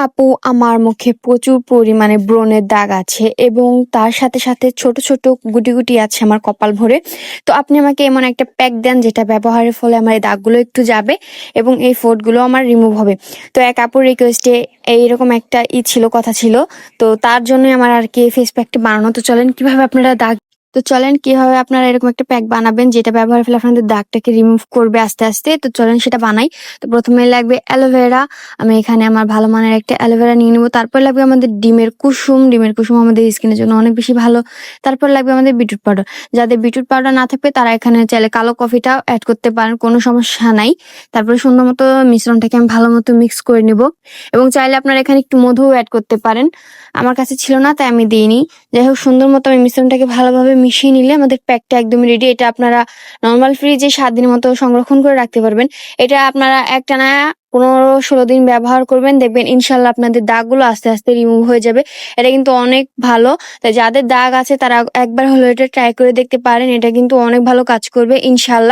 আপু, আমার মুখে প্রচুর পরিমাণে ব্রণের দাগ আছে এবং তার সাথে সাথে ছোট ছোট গুটি গুটি আছে আমার কপাল ভরে। তো আপনি আমাকে এমন একটা প্যাক দেন যেটা ব্যবহারের ফলে আমার এই দাগগুলো একটু যাবে এবং এই ফোঁটগুলো আমার রিমুভ হবে। তো এক আপুর রিকোয়েস্টে এইরকম একটা ছিল, কথা ছিল। তো তার জন্যই আমার আর কি ফেস প্যাকটা বানানো। তো চলেন কিভাবে আপনারা এরকম একটা প্যাক বানাবেন যেটা ব্যবহারের ফলে আপনাদের দাগটাকে রিমুভ করবে আস্তে আস্তে। তো চলেন সেটা বানাই। তো প্রথমে লাগবে অ্যালোভেরা। আমি এখানে আমার ভালো মানের একটা অ্যালোভেরা নিয়ে নেবো। তারপর লাগবে আমাদের ডিমের কুসুম আমাদের স্কিনের জন্য অনেক বেশি ভালো। তারপর লাগবে আমাদের বিটরুট পাউডার। যাদের বিটরুট পাউডার না থাকবে তারা এখানে চাইলে কালো কফিটা অ্যাড করতে পারেন, কোনো সমস্যা নাই। তারপরে সুন্দর মতো মিশ্রণটাকে আমি ভালো মতো মিক্স করে নিব এবং চাইলে আপনারা এখানে একটু মধুও অ্যাড করতে পারেন। আমার কাছে ছিল না তাই আমি দিইনি। যাই হোক, সুন্দর মতো আমি মিশ্রণটাকে ভালোভাবে মিশিয়ে নিলে আমাদের প্যাকটা একদমই রেডি। এটা আপনারা নর্মাল ফ্রিজে 7 দিনের মতো সংরক্ষণ করে রাখতে পারবেন। এটা আপনারা একটানা 15-16 দিন ব্যবহার করবেন, দেখবেন ইনশাল্লাহ আপনাদের দাগগুলো আস্তে আস্তে রিমুভ হয়ে যাবে। এটা কিন্তু অনেক ভালো। তাই যাদের দাগ আছে তারা একবার হলো এটা ট্রাই করে দেখতে পারেন। এটা কিন্তু অনেক ভালো কাজ করবে ইনশাল্লাহ।